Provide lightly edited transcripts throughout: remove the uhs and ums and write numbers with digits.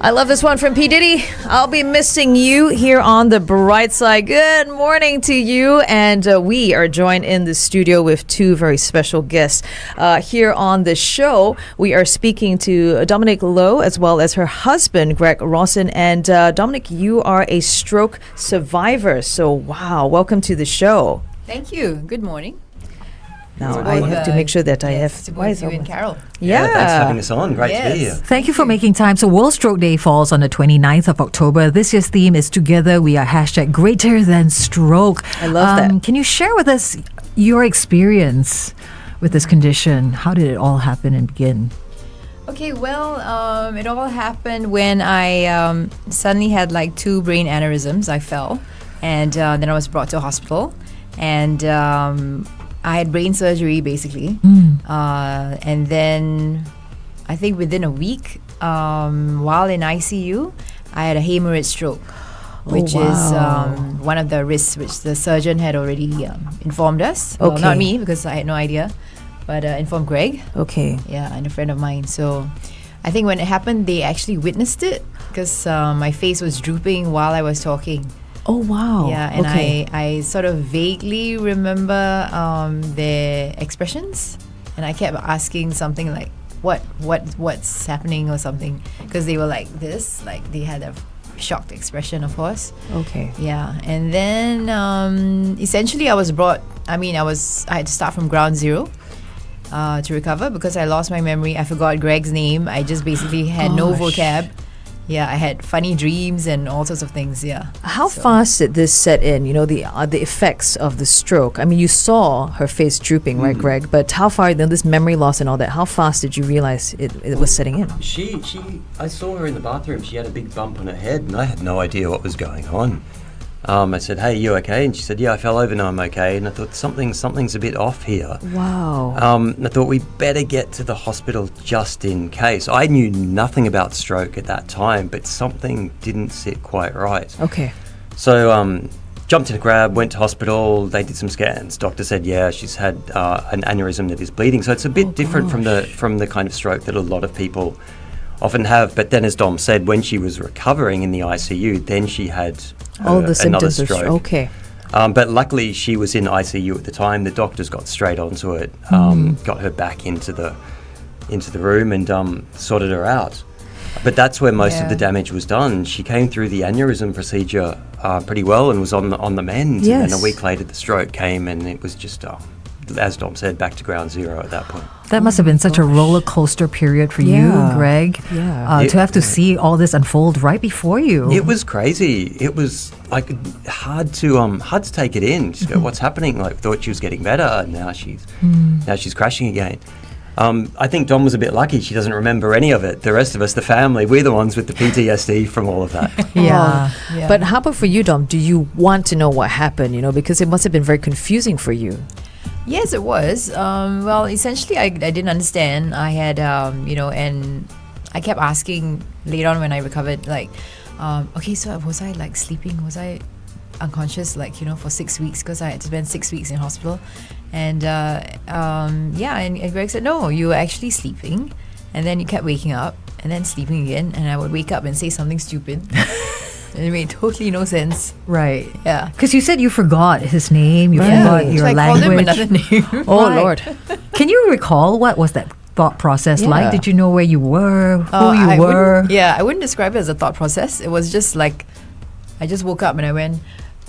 I love this one from P. Diddy. I'll be missing you here on the Brightside. Good morning to you. And we are joined in the studio with two very special guests. Here on the show, we are speaking to Dominique Low as well as her husband, Greg Rawson. And Dominique, you are a stroke survivor. So, wow, welcome to the show. Thank you. Good morning. Now, I have to make sure that I have... To both you and Carol. Yeah. Thanks for having us on. Great to be here. Thank you for making time. So World Stroke Day falls on the 29th of October. This year's theme is Together We Are #Greater Than Stroke. I love that. Can you share with us your experience with this condition? How did it all happen and begin? Okay, well, it all happened when I suddenly had like 2 brain aneurysms. I fell, and then I was brought to a hospital, and I had brain surgery basically. And then I think within a week, while in ICU, I had a hemorrhage stroke, which is one of the risks which the surgeon had already informed us. Well, not me, because I had no idea, but informed Greg. Okay. Yeah, and a friend of mine. So I think when it happened, they actually witnessed it because my face was drooping while I was talking. Oh, wow. Yeah, and I sort of vaguely remember their expressions, and I kept asking something like, what's happening or something, because they were like this, like they had a shocked expression, of course. Okay. Yeah, and then essentially I had to start from ground zero to recover because I lost my memory. I forgot Greg's name. I just basically had no vocab. Yeah, I had funny dreams and all sorts of things, yeah. How fast did this set in, the effects of the stroke? I mean, you saw her face drooping, right, Greg? But how far, this memory loss and all that, how fast did you realize it was setting in? I saw her in the bathroom. She had a big bump on her head, and I had no idea what was going on. I said, "Hey, you okay?" And she said, "Yeah, I fell over. No, I'm okay." And I thought something's a bit off here. Wow. I thought we better get to the hospital just in case. I knew nothing about stroke at that time, but something didn't sit quite right. Okay. So jumped in a grab, went to hospital. They did some scans. Doctor said, "Yeah, she's had an aneurysm that is bleeding." So it's a bit different from the kind of stroke that a lot of people often have. But then, as Dom said, when she was recovering in the ICU, then she had the another symptoms stroke. Okay. But luckily, she was in ICU at the time. The doctors got straight onto it, got her back into the room and sorted her out. But that's where most of the damage was done. She came through the aneurysm procedure pretty well and was on the mend. Yes. And then a week later, the stroke came, and it was just, as Dom said, back to ground zero at that point. That must have been such a roller coaster period for you, Greg, to have to see all this unfold right before you. It was crazy. It was like hard to take it in. Just go, what's happening? Like, thought she was getting better, and now she's crashing again. I think Dom was a bit lucky. She doesn't remember any of it. The rest of us, the family, we're the ones with the PTSD from all of that. Yeah. But how about for you, Dom? Do you want to know what happened? Because it must have been very confusing for you. Yes, it was. Well, essentially, I didn't understand. I had, and I kept asking later on when I recovered, like, okay, so was I like sleeping? Was I unconscious, like, for 6 weeks? Because I had to spend 6 weeks in hospital. And and Greg said, no, you were actually sleeping. And then you kept waking up and then sleeping again. And I would wake up and say something stupid. And it made totally no sense. Right. Yeah. Because you said you forgot his name, you forgot your so language. I called him another name. Oh, Lord. Can you recall what was that thought process like? Did you know where you were, who I were? I wouldn't describe it as a thought process. It was just like, I just woke up and I went,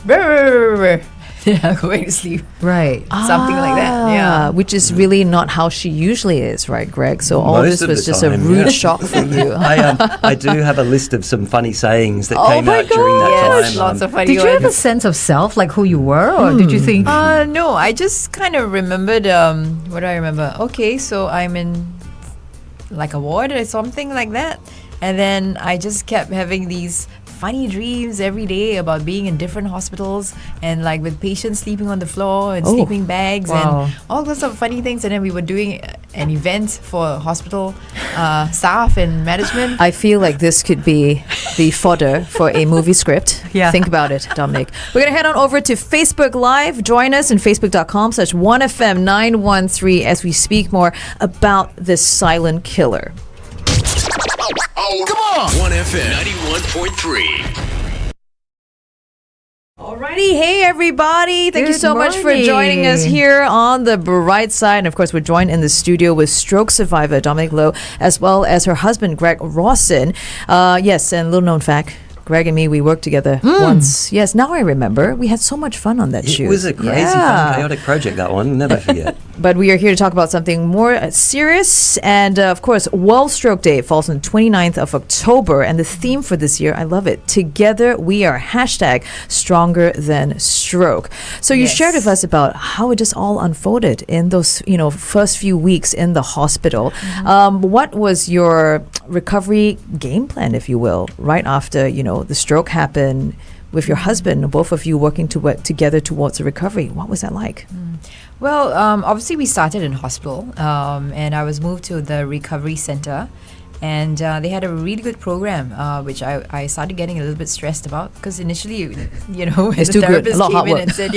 brr, I'll go back to sleep. Right. Something like that. Yeah. Which is really not how she usually is, right, Greg? So all Most this of was the just time, a rude shock for you. I do have a list of some funny sayings that came out during that Yes, time. lots of funny Did you have a ones. sense of self, like who you were, or did you think? No, I just kind of remembered, what do I remember? Okay, so I'm in like a ward or something like that. And then I just kept having these funny dreams every day about being in different hospitals and like with patients sleeping on the floor and sleeping bags and all sorts of funny things. And then we were doing an event for hospital staff and management. I feel like this could be the fodder for a movie script. Yeah. Think about it, Dominic. We're going to head on over to Facebook Live. Join us in facebook.com/1FM913 as we speak more about this silent killer. Come on! 1FM 91.3. Alrighty, hey everybody. Thank you Good so much for morning. joining us here on the Bright Side. And of course, we're joined in the studio with stroke survivor Dominique Low, as well as her husband, Greg Rawson. Yes, and little known fact, Greg and me, we worked together once. Yes, now I remember. We had so much fun on that shoot. It was a crazy, fun, chaotic project, that one. Never forget. But we are here to talk about something more serious. And of course, World Stroke Day falls on 29th of October. And the theme for this year, I love it. Together we are #stronger than stroke. So you shared with us about how it just all unfolded in those, first few weeks in the hospital. What was your recovery game plan, if you will, right after, the stroke happened with your husband, both of you working together towards a recovery? What was that like? Well, obviously we started in hospital, and I was moved to the recovery center, and they had a really good program, which I started getting a little bit stressed about because initially, when It's the too good. A therapist lot of hard came in work. and said,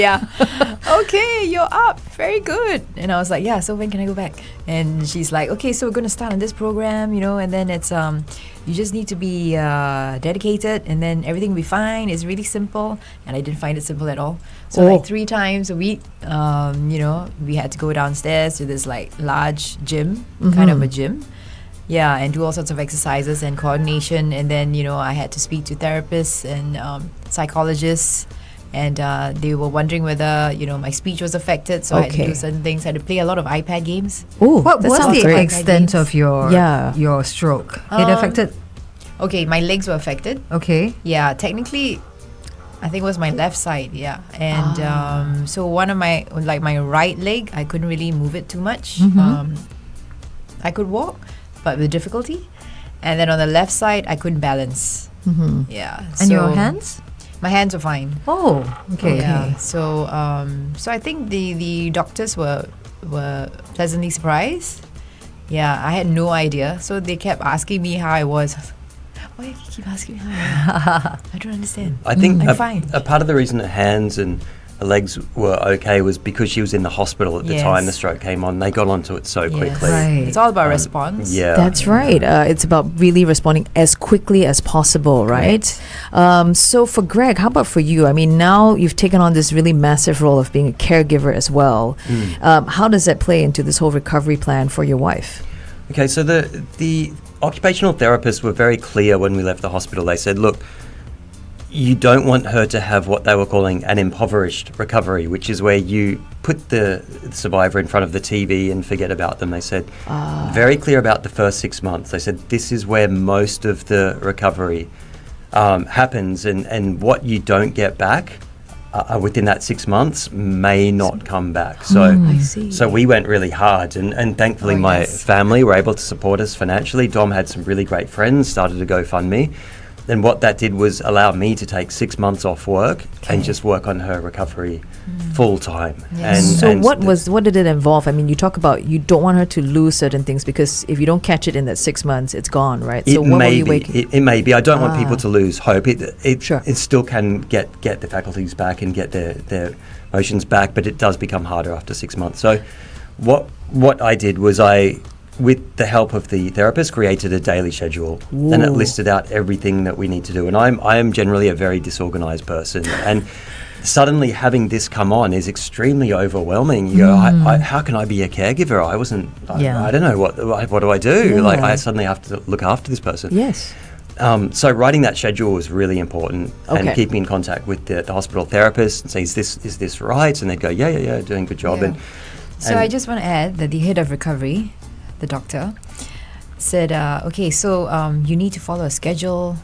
okay, you're up, very good. And I was like, so when can I go back? And she's like, okay, so we're going to start on this program, and then it's, you just need to be dedicated and then everything will be fine. It's really simple. And I didn't find it simple at all. So like 3 times a week, we had to go downstairs to this like large gym, kind of a gym. Yeah, and do all sorts of exercises and coordination. And then, I had to speak to therapists and psychologists. And they were wondering whether, my speech was affected. So I had to do certain things. I had to play a lot of iPad games. Ooh, What that was sounds the great. extent of your Yeah. stroke? It affected. Okay, my legs were affected. Okay. Yeah, technically, I think it was my left side. Yeah, and so one of my right leg, I couldn't really move it too much. I could walk, but with difficulty. And then on the left side, I couldn't balance. Yeah. And your hands? My hands were fine. Oh, okay. Yeah. So I think the doctors were pleasantly surprised. Yeah, I had no idea. So they kept asking me how I was. Why do you keep asking me how I am? I don't understand. I think I'm fine. a part of the reason her hands and her legs were okay was because she was in the hospital at the time the stroke came on. They got onto it so quickly. Right. It's all about response. Yeah. That's right. It's about really responding as quickly as possible, right? So for Greg, how about for you? I mean, now you've taken on this really massive role of being a caregiver as well. How does that play into this whole recovery plan for your wife? Okay, so the occupational therapists were very clear when we left the hospital. They said, look, you don't want her to have what they were calling an impoverished recovery, which is where you put the survivor in front of the TV and forget about them. They said, very clear about the first 6 months. They said, this is where most of the recovery happens, and what you don't get back within that 6 months may not come back. So, I see. so we went really hard, and thankfully my family were able to support us financially. Dom had some really great friends, started a GoFundMe. Then what that did was allow me to take 6 months off work and just work on her recovery full time. What did it involve? I mean, you talk about you don't want her to lose certain things because if you don't catch it in that 6 months, it's gone, right? So what were you waking? It may be. I don't want people to lose hope. It Sure. it still can get the faculties back and get their motions back, but it does become harder after 6 months. So what I did was with the help of the therapist, created a daily schedule. And it listed out everything that we need to do. And I am generally a very disorganized person. And suddenly having this come on is extremely overwhelming. You go, how can I be a caregiver? I don't know, what do I do? Yeah. Like, I suddenly have to look after this person. Yes. So writing that schedule was really important, and Okay. keeping in contact with the hospital therapist and say, is this right? And they'd go, yeah, doing a good job. Yeah. So I just want to add that the head of recovery, the doctor, said, okay, so you need to follow a schedule.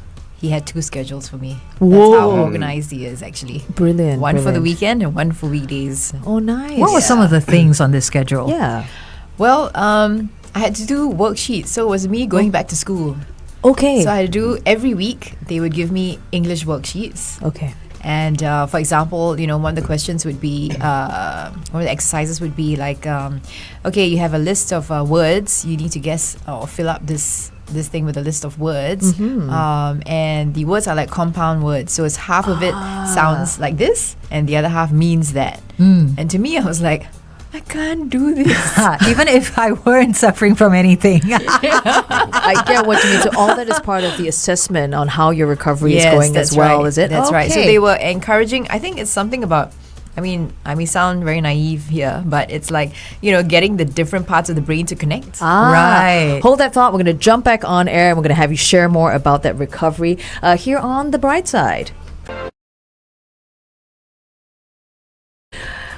He had 2 schedules for me. That's how organized he is, actually. Brilliant. One for the brilliant. weekend and one for weekdays. Oh, nice. What were some of the things on this schedule? Yeah. Well, I had to do worksheets. So it was me going back to school. Okay. So I had to do every week, they would give me English worksheets. Okay. And for example, one of the questions would be, one of the exercises would be like, okay, you have a list of words. You need to guess or fill up this thing with a list of words. And the words are like compound words. So it's half of it sounds like this and the other half means that. And to me, I was like, I can't do this. Even if I weren't suffering from anything. I get what you mean. So all that is part of the assessment on how your recovery is going as that's well, right. is it? That's right. So Okay. they were encouraging. I think it's something about. I mean, I may sound very naive here, but it's like, getting the different parts of the brain to connect. Right. Hold that thought. We're going to jump back on air and we're going to have you share more about that recovery here on The Brightside.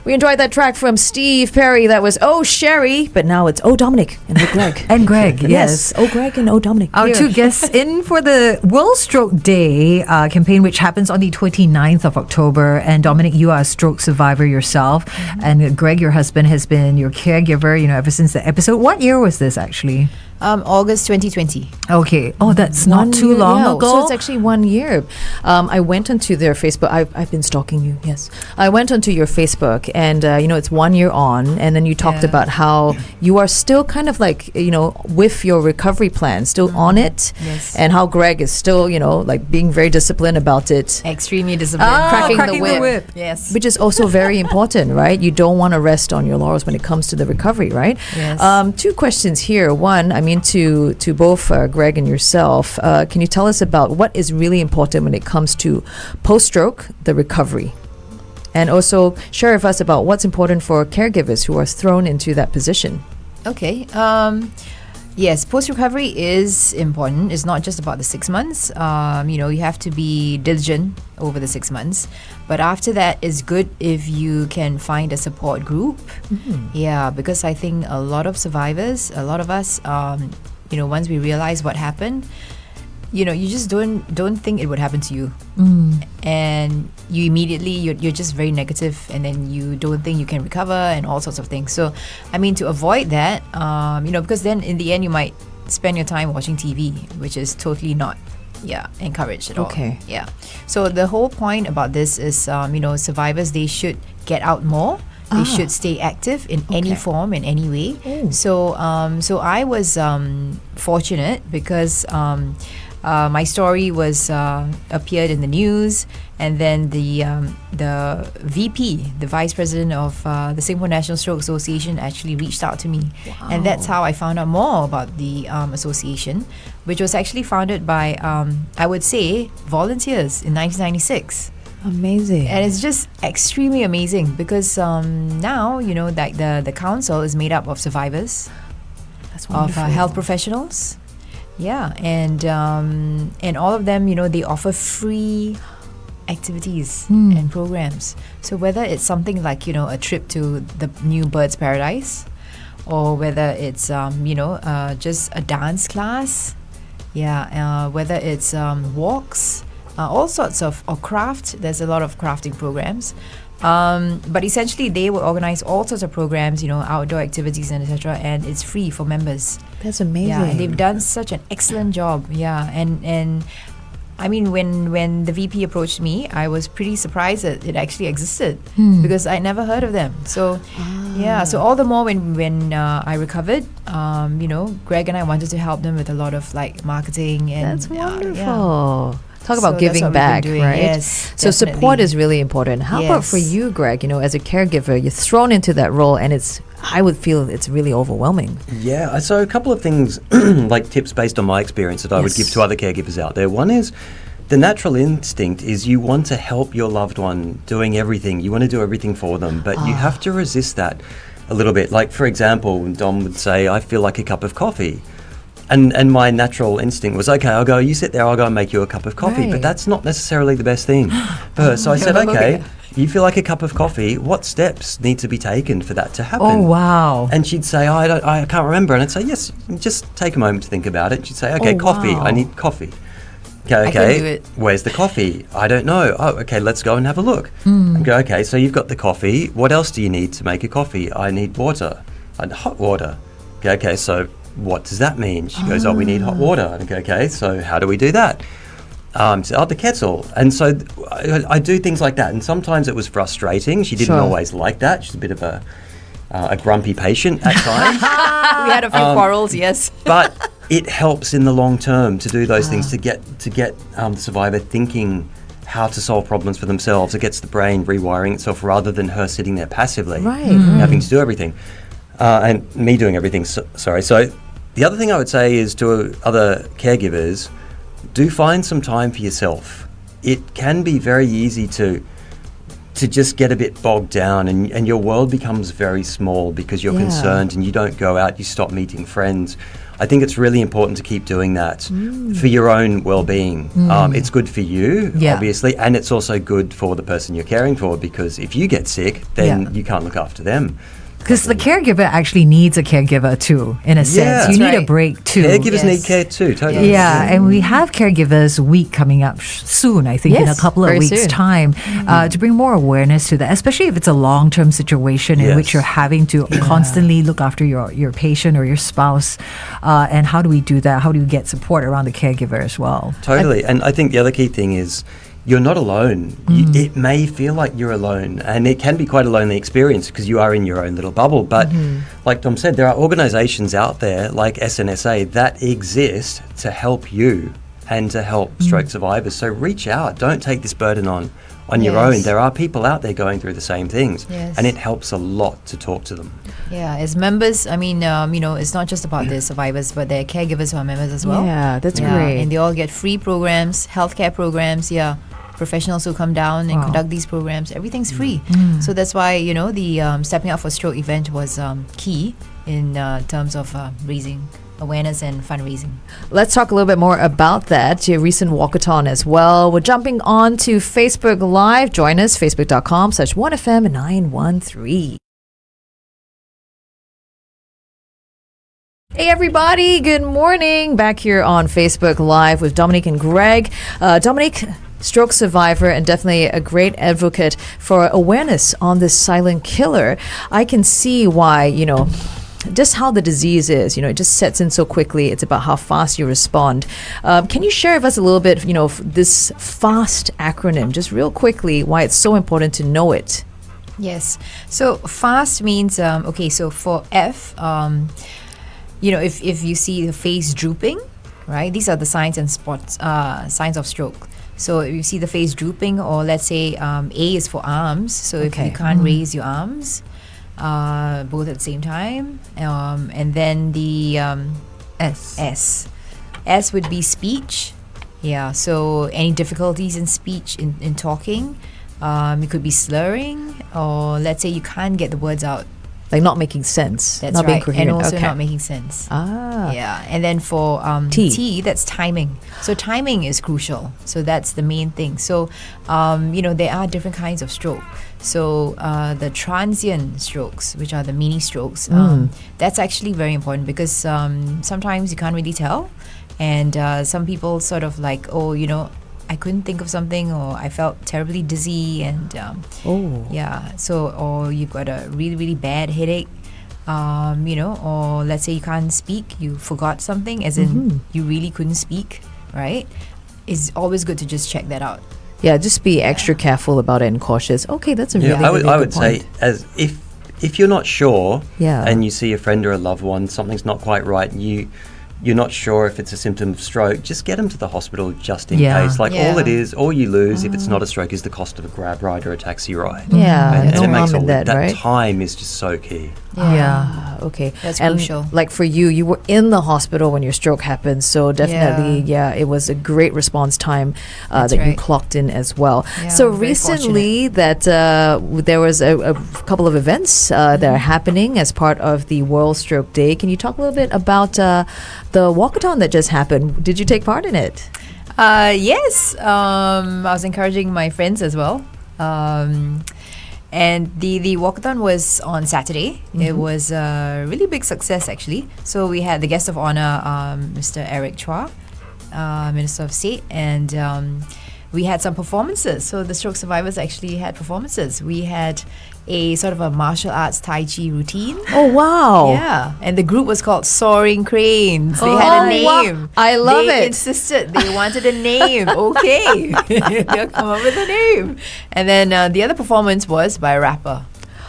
We enjoyed that track from Steve Perry. That was Oh Sherry, but now it's Oh Dominic and Oh Greg. And Greg, yes. Oh Greg and Oh Dominic. Our Here. two guests in for the World Stroke Day campaign, which happens on the 29th of October. And Dominic, you are a stroke survivor yourself. And Greg, your husband, has been your caregiver, ever since the episode. What year was this actually? August 2020. Okay. Oh, that's not too year, long yeah. ago. So it's actually 1 year. I went onto their Facebook. I've been stalking you, yes. I went onto your Facebook and, it's 1 year on. And then you talked Yeah. about how you are still kind of like, with your recovery plan, still on it. Yes. And how Greg is still, like being very disciplined about it. Extremely disciplined. cracking the whip. Yes. Which is also very important, right? You don't want to rest on your laurels when it comes to the recovery, right? Yes. Two questions here. One, to both Greg and yourself, can you tell us about what is really important when it comes to post-stroke, the recovery? And also share with us about what's important for caregivers who are thrown into that position. Okay. Yes, post-recovery is important. It's not just about the 6 months. You have to be diligent over the 6 months. But after that, it's good if you can find a support group. Yeah, because I think a lot of survivors, a lot of us, once we realize what happened, you just don't think it would happen to you. And you immediately, you're just very negative, and then you don't think you can recover and all sorts of things. So, to avoid that, because then in the end you might spend your time watching TV, which is totally not encouraged at all. Okay. Yeah. So the whole point about this is, survivors, they should get out more. They should stay active in any form, in any way. So I was fortunate because my story was appeared in the news, and then the VP, the Vice President of the Singapore National Stroke Association, actually reached out to me, and that's how I found out more about the association, which was actually founded by I would say volunteers in 1996. Amazing. And it's just extremely amazing because now like the council is made up of survivors, That's of wonderful. health professionals. Yeah, and all of them, they offer free activities and programs. So whether it's something like a trip to the new Birds Paradise, or whether it's just a dance class, whether it's walks, all sorts of or craft. There's a lot of crafting programs. But essentially, they will organize all sorts of programs, outdoor activities and etc. And it's free for members. That's amazing. Yeah, and they've done such an excellent job. Yeah, and I mean, when the VP approached me, I was pretty surprised that it actually existed because I never heard of them. So, so all the more when I recovered, Greg and I wanted to help them with a lot of like marketing and That's wonderful. yeah. Talk So about that's giving what we've been back, doing. right? Yes, So support definitely. is really important. How about for Yes. you, Greg? As a caregiver, you're thrown into that role, and I would feel it's really overwhelming. Yeah, so a couple of things, like tips based on my experience that I would give Yes. to other caregivers out there. One is the natural instinct is you want to help your loved one doing everything. You want to do everything for them, but you have to resist that a little bit. Like, for example, Dom would say, I feel like a cup of coffee. And my natural instinct was, okay, I'll go, you sit there, I'll go and make you a cup of coffee. Right. But that's not necessarily the best thing for her. So I said, okay, you feel like a cup of coffee. What steps need to be taken for that to happen? Oh, wow. And she'd say, I can't remember. And I'd say, yes, just take a moment to think about it. She'd say, okay, Oh, coffee. wow. I need coffee. I can do it. Where's the coffee? I don't know. Oh, okay, let's go and have a look. And go, okay, so you've got the coffee. What else do you need to make a coffee? I need water. And hot water. Okay, so what does that mean? She goes, we need hot water. And I go, okay, so how do we do that? So, the kettle. And so I do things like that. And sometimes it was frustrating. She didn't Sure. always like that. She's a bit of a grumpy patient at times. We had a few quarrels, yes. But it helps in the long term to do those things, to get the survivor thinking how to solve problems for themselves. It gets the brain rewiring itself rather than her sitting there passively, Right. having to do everything, and me doing everything. So the other thing I would say is to other caregivers, do find some time for yourself. It can be very easy to just get a bit bogged down, and your world becomes very small because you're concerned and you don't go out, you stop meeting friends. I think it's really important to keep doing that for your own well-being. It's good for you, obviously, and it's also good for the person you're caring for, because if you get sick, then you can't look after them. Because the caregiver actually needs a caregiver too, in a sense. You need a break too. Caregivers need care too, totally. Yeah, and we have Caregivers Week coming up soon, I think, in a couple of weeks' soon. time, to bring more awareness to that, especially if it's a long-term situation in which you're having to constantly look after your patient or your spouse. And how do we do that? How do we get support around the caregiver as well? Totally. And I think the other key thing is you're not alone. It may feel like you're alone, and it can be quite a lonely experience because you are in your own little bubble. But like Dom said, there are organisations out there like SNSA that exist to help you and to help stroke survivors. So reach out. Don't take this burden on your own. There are people out there going through the same things, and it helps a lot to talk to them. Yeah, as members, I mean, it's not just about the survivors, but their caregivers who are members as well. Yeah, that's great. And they all get free programs, healthcare programs, professionals who come down and conduct these programs. Everything's free. So that's why, the Stepping Up for Stroke event was key in terms of raising awareness and fundraising. Let's talk a little bit more about that, your recent walkathon as well. We're jumping on to Facebook Live. Join us, facebook.com/1FM913. Hey everybody, good morning. Back here on Facebook Live with Dominique and Greg. Dominique, stroke survivor and definitely a great advocate for awareness on this silent killer. I can see why, just how the disease is, it just sets in so quickly. It's about how fast you respond. Can you share with us a little bit, this FAST acronym, just real quickly, why it's so important to know it? Yes. So FAST means, so for F, if you see the face drooping, right? These are the signs and signs of stroke. So if you see the face drooping, or let's say A is for arms. So if you can't raise your arms, both at the same time, and then the S would be speech. Yeah. So any difficulties in speech, in talking, it could be slurring, or let's say you can't get the words out. Like not making sense. That's not right. being coherent. And also not making sense. Yeah. And then for T, that's timing. So timing is crucial. So that's the main thing. So, there are different kinds of stroke. So the transient strokes, which are the mini strokes, that's actually very important because sometimes you can't really tell. And some people sort of like, I couldn't think of something, or I felt terribly dizzy, and so, or you've got a really, really bad headache, or let's say you can't speak, you forgot something, as in you really couldn't speak, right? It's always good to just check that out. Yeah, just be extra careful about it and cautious. Okay, that's a really, really I would good point. say, as if you're not sure, Yeah. and you see a friend or a loved one, something's not quite right, and you're not sure if it's a symptom of stroke, just get them to the hospital just in case. All you lose if it's not a stroke is the cost of a grab ride or a taxi ride. Yeah, and no it makes harm in that, right? time is just so key. Yeah. Okay. That's and crucial. Like for you were in the hospital when your stroke happened, so definitely, it was a great response time that you right. clocked in as well. Yeah, so very recently, that there was a couple of events that are happening as part of the World Stroke Day. Can you talk a little bit about the walkathon that just happened? Did you take part in it? Yes. I was encouraging my friends as well. And the walkathon was on Saturday. It was a really big success, actually. So we had the guest of honor, Mr. Eric Chua, Minister of State, and we had some performances. So the stroke survivors actually had performances. We had a sort of a martial arts Tai Chi routine. Oh, wow. Yeah, and the group was called Soaring Cranes. They had a name. Wow. I love They it. insisted they wanted a name. Okay, they'll come up with a name. And then the other performance was by a rapper,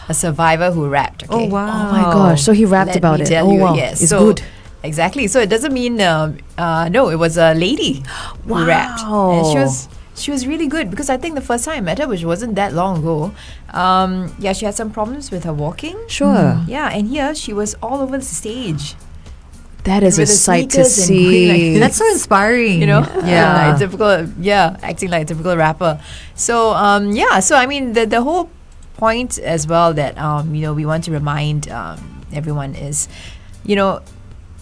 a survivor who rapped. Okay? Oh, wow. Oh, my gosh. So he rapped Let about me it. tell Oh, you, wow. yes. It's So, good. Exactly. So it doesn't mean no. It was a lady who rapped, and she was really good because I think the first time I met her, which wasn't that long ago, she had some problems with her walking. Sure. Yeah, and here she was all over the stage. That is a With the sight to sneakers and green, see. like, That's so inspiring. Yeah, acting like a typical rapper. So so I mean the whole point as well that we want to remind everyone is,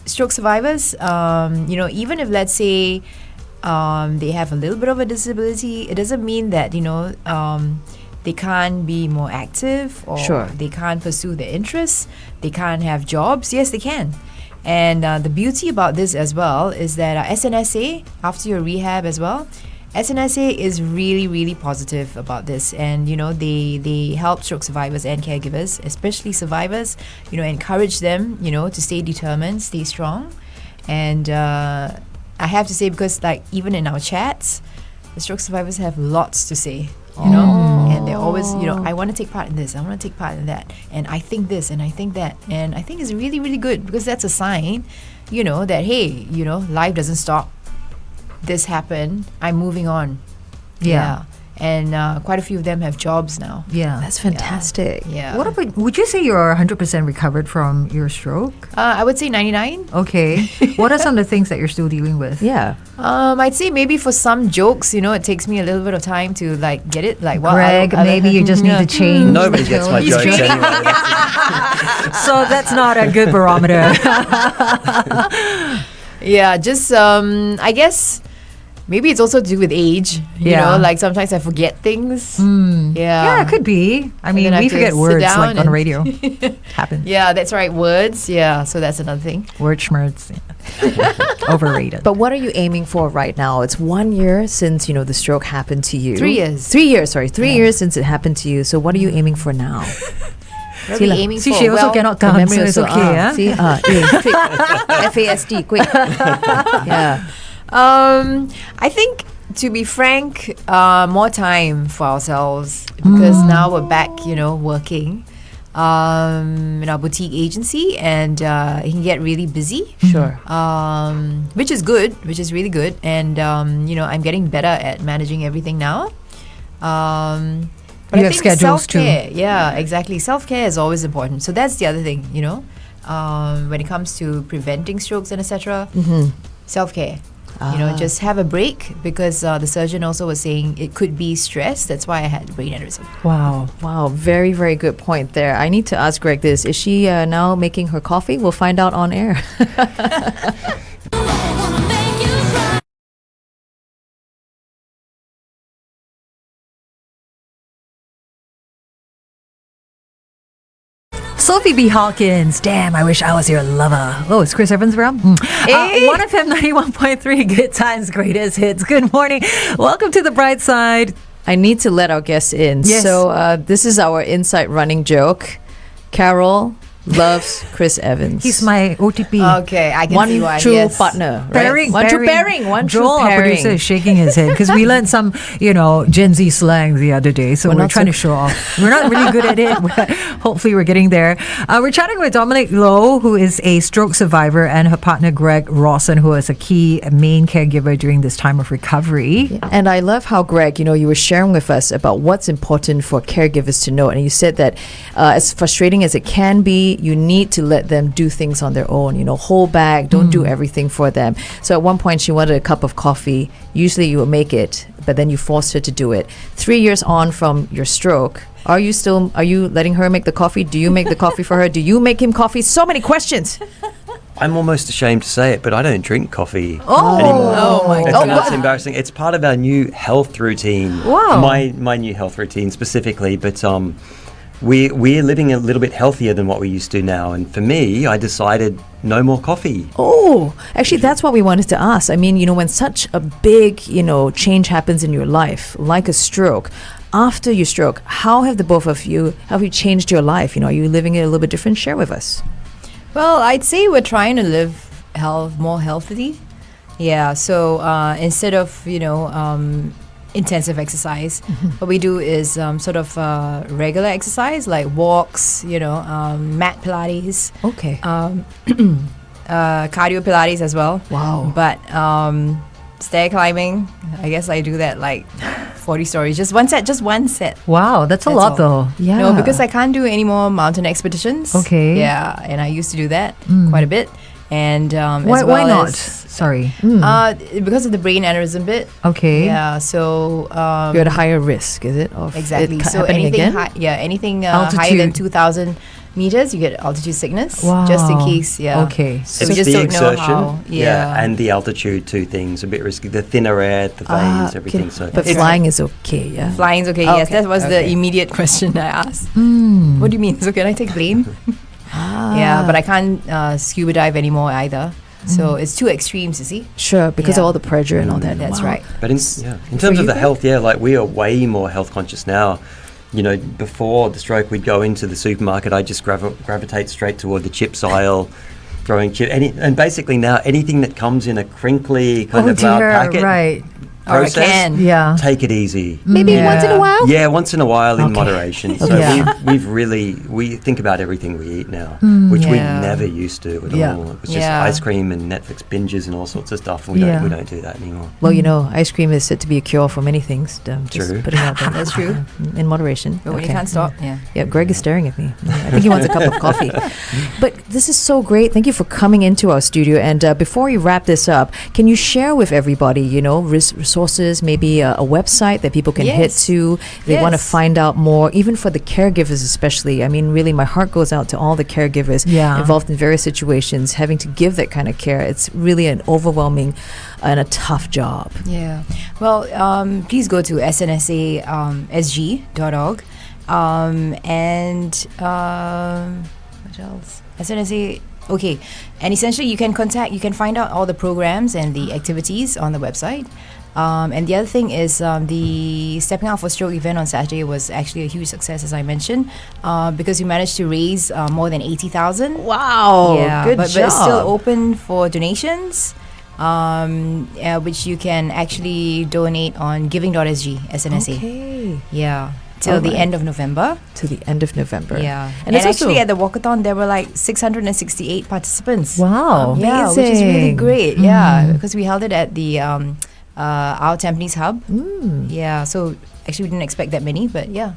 stroke survivors, even if let's say they have a little bit of a disability, it doesn't mean that they can't be more active, or Sure. they can't pursue their interests, they can't have jobs. Yes, they can. And the beauty about this as well is that SNSA, after your rehab as well, SNSA is really, really positive about this. And, they help stroke survivors and caregivers, especially survivors, encourage them, to stay determined, stay strong. And I have to say, because like even in our chats, the stroke survivors have lots to say. And they're always, I want to take part in this, I want to take part in that, and I think this and I think that, and I think it's really, really good because that's a sign, that hey, life doesn't stop. This happened, I'm moving on. Yeah. And quite a few of them have jobs now. Yeah. That's fantastic. Yeah. What about, would you say you're 100% recovered from your stroke? I would say 99. Okay. What are some of the things that you're still dealing with? Yeah. I'd say maybe for some jokes, it takes me a little bit of time to like get it. Like, Greg, maybe you just need to change. Nobody gets my He's jokes drinking. anyway. So that's not a good barometer. Yeah, just I guess maybe it's also to do with age. Yeah. Like sometimes I forget things. Yeah, it could be. I mean, then I we have to forget sit words down like on and- radio. Happens. Yeah, that's right. Words. Yeah, so that's another thing. Word schmerz. Overrated. But what are you aiming for right now? It's 1 year since, the stroke happened to you. 3 years. 3 years, sorry. 3 years since it happened to you. So what are you aiming for now? What are we aiming See, for? she also Well, cannot The count, memory so it's also, okay. See, quick. FASD, quick. Yeah. I think, to be frank, more time for ourselves because now we're back, working in our boutique agency, and it can get really busy. Sure. Which is good, which is really good, and I'm getting better at managing everything now. But You I have think schedules too. self-care, yeah, exactly. Self-care is always important. So that's the other thing, when it comes to preventing strokes and etc. Self-care. Just have a break because the surgeon also was saying it could be stress. That's why I had brain aneurysm. Wow. Wow, very, very good point there. I need to ask Greg this. Is she now making her coffee? We'll find out on air. Sophie B. Hawkins. Damn, I wish I was your lover. Oh, it's Chris Evans around? Hey. 1FM 91.3, Good Times, Greatest Hits. Good morning. Welcome to the Brightside. I need to let our guests in. Yes. So this is our inside running joke. Carol loves Chris Evans. He's my OTP. Okay, I can one see why. true Yes. partner. Right? Pairing, One true pairing. One true Joel, our producer, pairing. is shaking his head because we learned some, Gen Z slang the other day. So We're we're not trying so- to show off. We're not really good at it. But hopefully, we're getting there. We're chatting with Dominique Low, who is a stroke survivor, and her partner Greg Rawson, who is a key main caregiver during this time of recovery. And I love how, Greg, you were sharing with us about what's important for caregivers to know. And you said that as frustrating as it can be, you need to let them do things on their own, hold back, don't do everything for them. So at one point she wanted a cup of coffee. Usually you will make it, but then you forced her to do it. 3 years on from your stroke, are you letting her make the coffee? Do you make the coffee for her? Do you make him coffee? So many questions. I'm almost ashamed to say it, but I don't drink coffee anymore. Oh my That's embarrassing. It's part of our new health routine. Wow. My new health routine specifically, but we're living a little bit healthier than what we used to now. And for me, I decided no more coffee. Oh, actually, that's what we wanted to ask. I mean, when such a big, change happens in your life, like a stroke, after your stroke, how have the both of you, have you changed your life? Are you living it a little bit different? Share with us. Well, I'd say we're trying to live more healthily. Yeah, so instead of, intensive exercise, what we do is regular exercise like walks, mat Pilates, Okay. cardio Pilates as well. Wow. But stair climbing. I guess I do that like 40 stories. Just one set. Wow, that's a That's lot all. though. Yeah. No, because I can't do any more mountain expeditions. Okay. Yeah, and I used to do that quite a bit. And Why not? Sorry. because of the brain aneurysm bit. Okay. Yeah, so You're at a higher risk, is it? Of exactly. it So happening anything, again? anything higher than Altitude. 2,000 meters, you get altitude sickness. Wow. Just in case. Yeah. Okay. So It's we just the don't know exertion, how. Yeah. and the altitude, two things a bit risky. The thinner air, the veins, everything. So But it's- flying is okay, yeah. Flying's okay. Yes, Okay, that was the okay. immediate question I asked. Mm. What do you mean? So can I take plane? Yeah, but I can't scuba dive anymore either. So it's two extremes, you see. Sure, because of Yeah. all the pressure and all that. That's Wow. right. But in terms of the health, like we are way more health conscious now. You know, before the stroke, we'd go into the supermarket. I just gravitate straight toward the chips aisle, throwing and basically now anything that comes in a crinkly kind of packet right. Or a process, can. Yeah. take it easy. Maybe Yeah. once in a while? Yeah, once in a while in Okay. moderation. So Yeah. we think about everything we eat now, which we Yeah. never used to at Yeah. all. It was just Yeah. ice cream and Netflix binges and all sorts of stuff. And Yeah. we don't do that anymore. Well, you know, ice cream is said to be a cure for many things. Just True. putting it out there. That's true. In moderation. But when you can't stop, yeah. Yeah, Greg is staring at me. I think he wants a cup of coffee. But this is so great. Thank you for coming into our studio. And before we wrap this up, can you share with everybody, you know, resources, maybe a website that people can hit Yes. to? They want to Yes. find out more, even for the caregivers especially. I mean, really, my heart goes out to all the caregivers Yeah. involved in various situations, having to give that kind of care. It's really an overwhelming and a tough job. Yeah. Well, please go to snsasg.org. And what else? SNSA. Okay. And essentially, you can find out all the programs and the activities on the website. And the other thing is the Stepping Out for Stroke event on Saturday was actually a huge success, as I mentioned, because we managed to raise more than 80,000. Wow. Yeah, Good but job. it's still open for donations, which you can actually donate on giving.sg, SNSA. Okay. Yeah, till the Alright. end of November. To the end of November. Yeah, And and it's actually also- at the walkathon there were like 668 participants. Wow. Yeah, which is really Amazing. great. Yeah, because we held it at the our Tampines hub. Mm. Yeah, so actually we didn't expect that many, but yeah.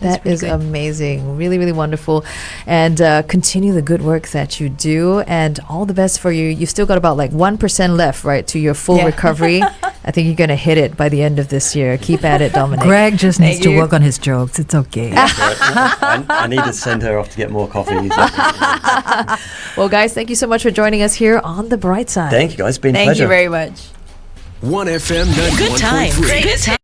That pretty is good. amazing. Really, really wonderful. And continue the good work that you do. And all the best for you. You've still got about like 1% left, right, to your full Yeah. recovery. I think you're going to hit it by the end of this year. Keep at it, Dominic. Greg just needs Thank to you. work on his jokes. It's okay. I need to send her off to get more coffee. Well, guys, thank you so much for joining us here on The Bright Side. Thank you guys. It's been a Thank pleasure. you very much. 1FM Good times. 91.3. Good times.